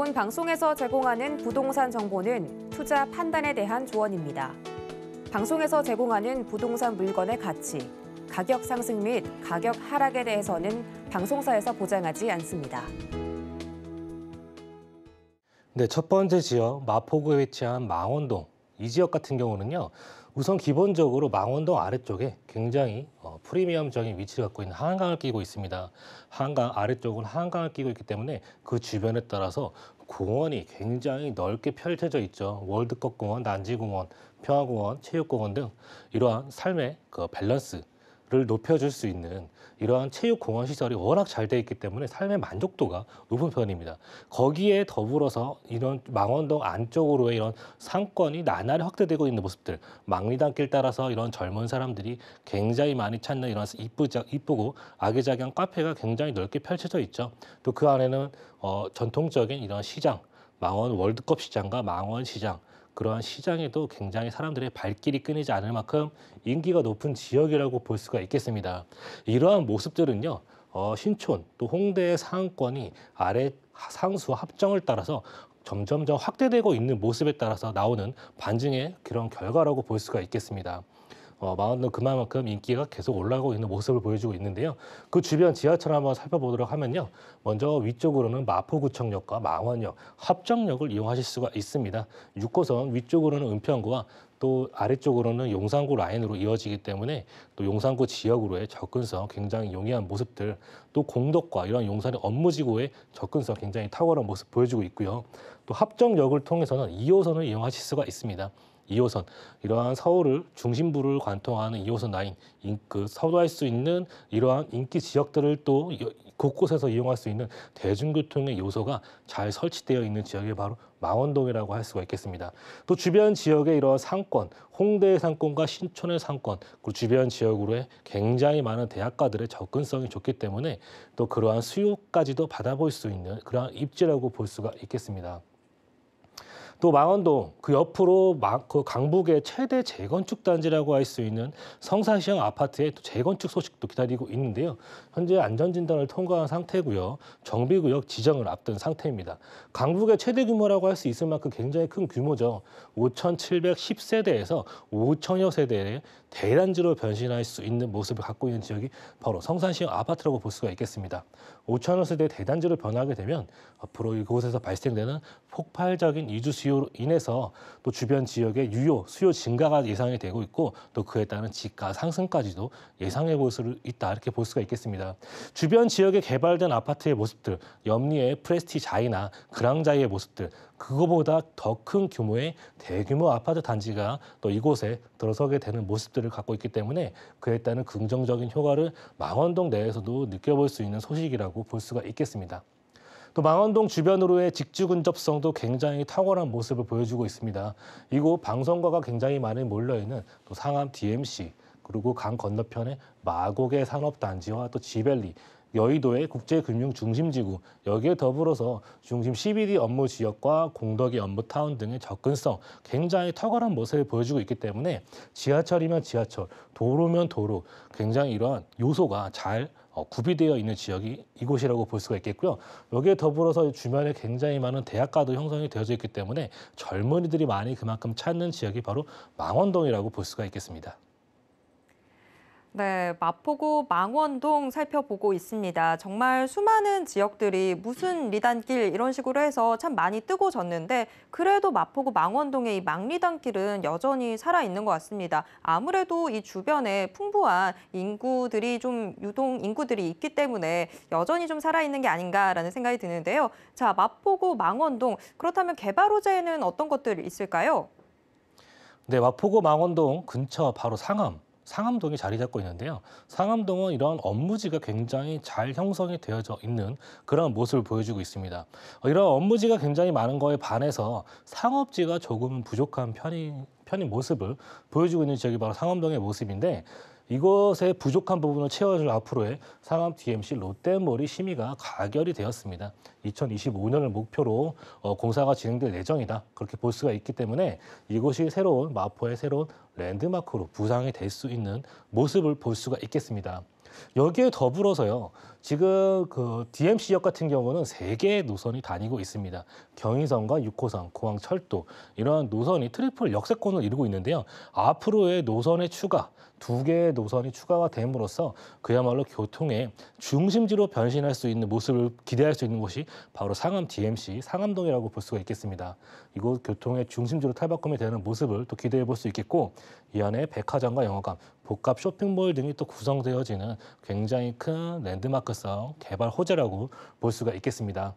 본 방송에서 제공하는 부동산 정보는 투자 판단에 대한 조언입니다. 방송에서 제공하는 부동산 물건의 가치, 가격 상승 및 가격 하락에 대해서는 방송사에서 보장하지 않습니다. 네, 첫 번째 지역 마포구에 위치한 망원동. 이 지역 같은 경우는요. 우선 기본적으로 망원동 아래쪽에 굉장히 프리미엄적인 위치를 갖고 있는 한강을 끼고 있습니다. 한강 아래쪽은 한강을 끼고 있기 때문에 그 주변에 따라서 공원이 굉장히 넓게 펼쳐져 있죠. 월드컵 공원, 난지공원, 평화공원, 체육공원 등 이러한 삶의 그 밸런스를 높여줄 수 있는 이러한 체육공원 시설이 워낙 잘 돼 있기 때문에 삶의 만족도가 높은 편입니다. 거기에 더불어서 이런 망원동 안쪽으로의 이런 상권이 나날이 확대되고 있는 모습들, 망리단길 따라서 이런 젊은 사람들이 굉장히 많이 찾는 이런 이쁘고 아기자기한 카페가 굉장히 넓게 펼쳐져 있죠. 또 그 안에는 전통적인 이런 시장, 망원 월드컵 시장과 망원 시장, 그러한 시장에도 굉장히 사람들의 발길이 끊이지 않을 만큼 인기가 높은 지역이라고 볼 수가 있겠습니다. 이러한 모습들은요, 신촌 또 홍대의 상권이 아래 상수 합정을 따라서 점점점 확대되고 있는 모습에 따라서 나오는 반증의 그런 결과라고 볼 수가 있겠습니다. 망원동 그만큼 인기가 계속 올라가고 있는 모습을 보여주고 있는데요. 그 주변 지하철 한번 살펴보도록 하면요. 먼저 위쪽으로는 마포구청역과 망원역, 합정역을 이용하실 수가 있습니다. 6호선 위쪽으로는 은평구와 또 아래쪽으로는 용산구 라인으로 이어지기 때문에 또 용산구 지역으로의 접근성 굉장히 용이한 모습들, 또 공덕과 이런 용산의 업무지구의 접근성 굉장히 탁월한 모습 보여주고 있고요. 또 합정역을 통해서는 2호선을 이용하실 수가 있습니다. 2호선, 이러한 서울을 중심부를 관통하는 2호선 라인, 서도할 수 있는 이러한 인기 지역들을 또 곳곳에서 이용할 수 있는 대중교통의 요소가 잘 설치되어 있는 지역이 바로 망원동이라고 할 수가 있겠습니다. 또 주변 지역의 이러한 상권, 홍대의 상권과 신촌의 상권, 그 주변 지역으로의 굉장히 많은 대학가들의 접근성이 좋기 때문에 또 그러한 수요까지도 받아볼 수 있는 그러한 입지라고 볼 수가 있겠습니다. 또 망원동 그 옆으로 그 강북의 최대 재건축 단지라고 할 수 있는 성산시형 아파트의 또 재건축 소식도 기다리고 있는데요. 현재 안전진단을 통과한 상태고요. 정비구역 지정을 앞둔 상태입니다. 강북의 최대 규모라고 할 수 있을 만큼 굉장히 큰 규모죠. 5,710세대에서 5천여 세대의 대단지로 변신할 수 있는 모습을 갖고 있는 지역이 바로 성산시형 아파트라고 볼 수가 있겠습니다. 5천여 세대의 대단지로 변하게 되면 앞으로 이곳에서 발생되는 폭발적인 이주 수요로 인해서 또 주변 지역의 수요 증가가 예상이 되고 있고 또 그에 따른 지가 상승까지도 예상해 볼 수 있다 이렇게 볼 수가 있겠습니다. 주변 지역에 개발된 아파트의 모습들, 염리의 프레스티자이나 그랑자이의 모습들, 그거보다 더 큰 규모의 대규모 아파트 단지가 또 이곳에 들어서게 되는 모습들을 갖고 있기 때문에 그에 따른 긍정적인 효과를 망원동 내에서도 느껴볼 수 있는 소식이라고 볼 수가 있겠습니다. 또 망원동 주변으로의 직주 근접성도 굉장히 탁월한 모습을 보여주고 있습니다. 이곳 방송가가 굉장히 많이 몰려있는 또 상암 DMC, 그리고 강 건너편의 마곡의 산업단지와 또 지벨리, 여의도의 국제금융중심지구, 여기에 더불어서 중심 CBD 업무 지역과 공덕의 업무타운 등의 접근성 굉장히 탁월한 모습을 보여주고 있기 때문에 지하철이면 지하철, 도로면 도로, 굉장히 이러한 요소가 잘 구비되어 있는 지역이 이곳이라고 볼 수가 있겠고요. 여기에 더불어서 주변에 굉장히 많은 대학가도 형성이 되어져 있기 때문에 젊은이들이 많이 그만큼 찾는 지역이 바로 망원동이라고 볼 수가 있겠습니다. 네, 마포구 망원동 살펴보고 있습니다. 정말 수많은 지역들이 무슨 리단길 이런 식으로 해서 참 많이 뜨고 졌는데 그래도 마포구 망원동의 이 망리단길은 여전히 살아있는 것 같습니다. 아무래도 이 주변에 풍부한 유동 인구들이 있기 때문에 여전히 좀 살아있는 게 아닌가라는 생각이 드는데요. 자, 마포구 망원동, 그렇다면 개발 호재에는 어떤 것들이 있을까요? 네, 마포구 망원동 근처 바로 상암동이 자리 잡고 있는데요. 상암동은 이러한 업무지가 굉장히 잘 형성이 되어져 있는 그런 모습을 보여주고 있습니다. 이런 업무지가 굉장히 많은 거에 반해서 상업지가 조금은 부족한 편인 모습을 보여주고 있는 지역이 바로 상암동의 모습인데 이것의 부족한 부분을 채워줄 앞으로의 상암 DMC 롯데몰이 심의가 가결이 되었습니다. 2025년을 목표로 공사가 진행될 예정이다. 그렇게 볼 수가 있기 때문에 이곳이 마포의 새로운 랜드마크로 부상이 될 수 있는 모습을 볼 수가 있겠습니다. 여기에 더불어서요. 지금 그 DMC역 같은 경우는 3개의 노선이 다니고 있습니다. 경의선과 6호선, 공항철도 이러한 노선이 트리플 역세권을 이루고 있는데요. 앞으로의 노선의 추가, 2개의 노선이 추가가 됨으로써 그야말로 교통의 중심지로 변신할 수 있는 모습을 기대할 수 있는 곳이 바로 상암 DMC, 상암동이라고 볼 수가 있겠습니다. 이곳 교통의 중심지로 탈바꿈이 되는 모습을 또 기대해 볼 수 있겠고, 이 안에 백화점과 영화관, 복합 쇼핑몰 등이 또 구성되어지는 굉장히 큰 랜드마크성 개발 호재라고 볼 수가 있겠습니다.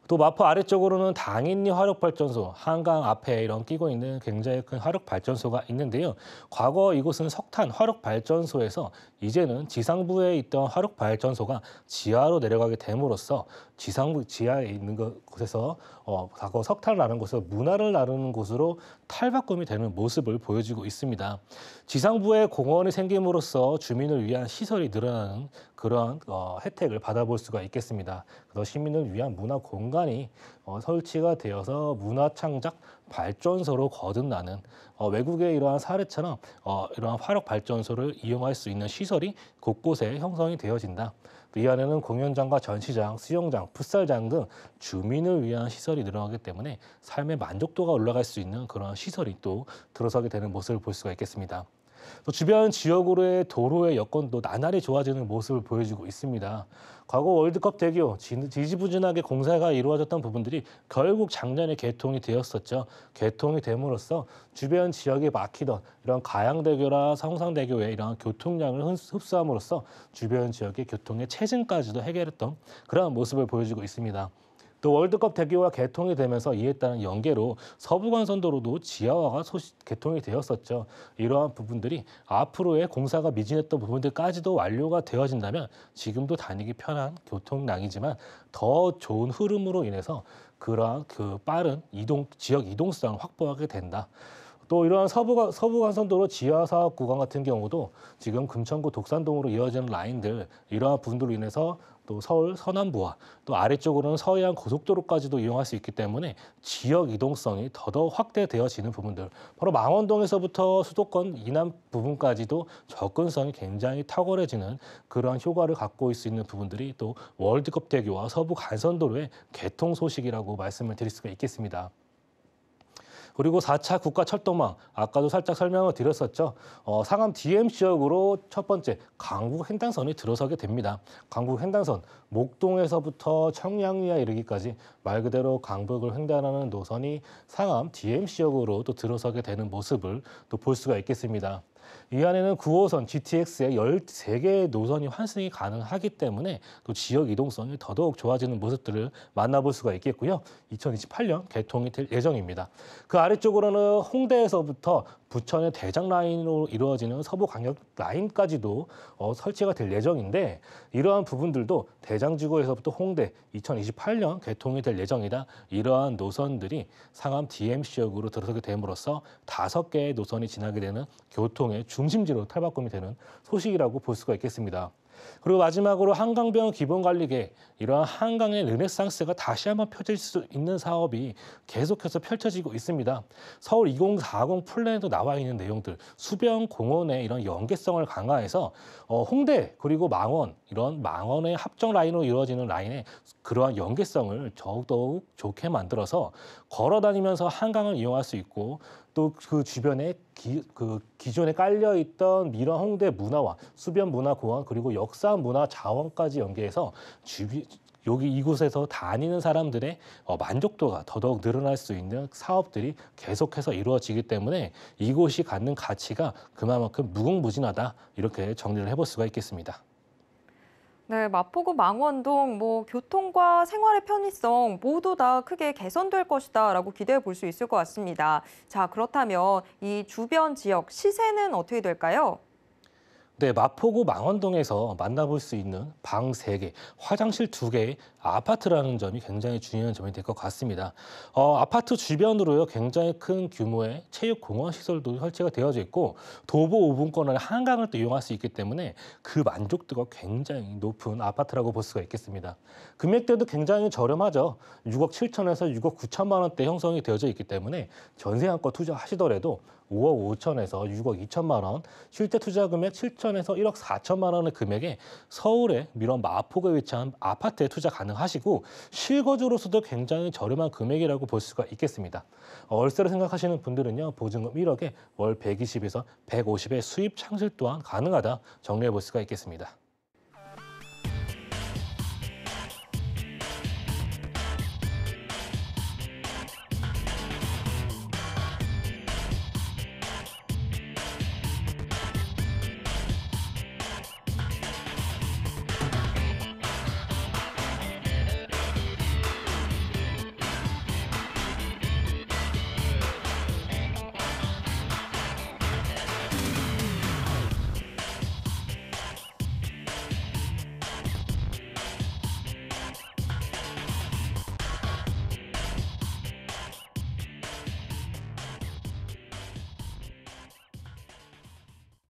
또 마포 아래쪽으로는 당인리 화력발전소, 한강 앞에 이런 끼고 있는 굉장히 큰 화력발전소가 있는데요. 과거 이곳은 석탄 화력발전소에서 이제는 지상부에 있던 화력발전소가 지하로 내려가게 됨으로써 지상부 지하에 있는 곳에서 과거 석탄을 나르는 곳에서 문화를 나르는 곳으로 탈바꿈이 되는 모습을 보여주고 있습니다. 지상부에 공원이 생김으로써 주민을 위한 시설이 늘어나는 그런 혜택을 받아볼 수가 있겠습니다. 그래서 시민을 위한 문화 공간이 설치가 되어서 문화 창작 발전소로 거듭나는 외국의 이러한 사례처럼 이러한 화력 발전소를 이용할 수 있는 시설이 곳곳에 형성이 되어진다. 이 안에는 공연장과 전시장, 수영장, 풋살장 등 주민을 위한 시설이 늘어나기 때문에 삶의 만족도가 올라갈 수 있는 그런 시설이 또 들어서게 되는 모습을 볼 수가 있겠습니다. 또 주변 지역으로의 도로의 여건도 나날이 좋아지는 모습을 보여주고 있습니다. 과거 월드컵 대교 지지부진하게 공사가 이루어졌던 부분들이 결국 작년에 개통이 되었었죠. 개통이 됨으로써 주변 지역에 막히던 이런 가양대교나 성상대교의 이런 교통량을 흡수함으로써 주변 지역의 교통의 체증까지도 해결했던 그런 모습을 보여주고 있습니다. 또 월드컵 대교가 개통이 되면서 이에 따른 연계로 서부간선도로도 지하화가 개통이 되었었죠. 이러한 부분들이 앞으로의 공사가 미진했던 부분들까지도 완료가 되어진다면 지금도 다니기 편한 교통량이지만 더 좋은 흐름으로 인해서 그러한 그 빠른 지역 이동수단을 확보하게 된다. 또 이러한 서부간선도로 지하 사업 구간 같은 경우도 지금 금천구 독산동으로 이어지는 라인들 이러한 부분들로 인해서 또 서울 서남부와 또 아래쪽으로는 서해안 고속도로까지도 이용할 수 있기 때문에 지역 이동성이 더더욱 확대되어지는 부분들, 바로 망원동에서부터 수도권 이남 부분까지도 접근성이 굉장히 탁월해지는 그러한 효과를 갖고 있을 수 있는 부분들이 또 월드컵 대교와 서부 간선도로의 개통 소식이라고 말씀을 드릴 수가 있겠습니다. 그리고 4차 국가철도망, 아까도 살짝 설명을 드렸었죠. 상암 DMC역으로 첫 번째 강북 횡단선이 들어서게 됩니다. 강북 횡단선, 목동에서부터 청량리에 이르기까지 말 그대로 강북을 횡단하는 노선이 상암 DMC역으로 또 들어서게 되는 모습을 또 볼 수가 있겠습니다. 이 안에는 9호선 GTX의 13개의 노선이 환승이 가능하기 때문에 또 지역 이동성이 더더욱 좋아지는 모습들을 만나볼 수가 있겠고요. 2028년 개통이 될 예정입니다. 그 아래쪽으로는 홍대에서부터 부천의 대장 라인으로 이루어지는 서부광역 라인까지도 설치가 될 예정인데, 이러한 부분들도 대장지구에서부터 홍대 2028년 개통이 될 예정이다. 이러한 노선들이 상암 DMC역으로 들어서게 됨으로써 5개의 노선이 지나게 되는 교통의 중심지로 탈바꿈이 되는 소식이라고 볼 수가 있겠습니다. 그리고 마지막으로 한강변 기본관리계획, 이러한 한강의 르네상스가 다시 한번 펼칠 수 있는 사업이 계속해서 펼쳐지고 있습니다. 서울 2040 플랜에도 나와 있는 내용들, 수변 공원의 이런 연계성을 강화해서 홍대 그리고 망원, 이런 망원의 합정 라인으로 이루어지는 라인의 그러한 연계성을 더욱더욱 좋게 만들어서 걸어 다니면서 한강을 이용할 수 있고, 또 그 주변에 기존에 깔려 있던 밀원 홍대 문화와 수변 문화 공원 그리고 역사 문화 자원까지 연계해서 이곳에서 다니는 사람들의 만족도가 더더욱 늘어날 수 있는 사업들이 계속해서 이루어지기 때문에 이곳이 갖는 가치가 그만큼 무궁무진하다, 이렇게 정리를 해볼 수가 있겠습니다. 네, 마포구 망원동 교통과 생활의 편의성 모두 다 크게 개선될 것이다라고 기대해 볼 수 있을 것 같습니다. 자, 그렇다면 이 주변 지역 시세는 어떻게 될까요? 네, 마포구 망원동에서 만나볼 수 있는 방 3개, 화장실 2개의 아파트라는 점이 굉장히 중요한 점이 될 것 같습니다. 아파트 주변으로요, 굉장히 큰 규모의 체육공원 시설도 설치가 되어져 있고, 도보 5분권 안에 한강을 또 이용할 수 있기 때문에 그 만족도가 굉장히 높은 아파트라고 볼 수가 있겠습니다. 금액대도 굉장히 저렴하죠. 6억 7천에서 6억 9천만 원대 형성이 되어져 있기 때문에 전세 한건 투자하시더라도 5억 5천에서 6억 2천만 원, 실제 투자 금액 7천에서 1억 4천만 원의 금액에 서울의 이런 마포구에 위치한 아파트에 투자 가능하시고 실거주로서도 굉장히 저렴한 금액이라고 볼 수가 있겠습니다. 월세로 생각하시는 분들은요, 보증금 1억에 월 120에서 150의 수입 창출 또한 가능하다 정리해 볼 수가 있겠습니다.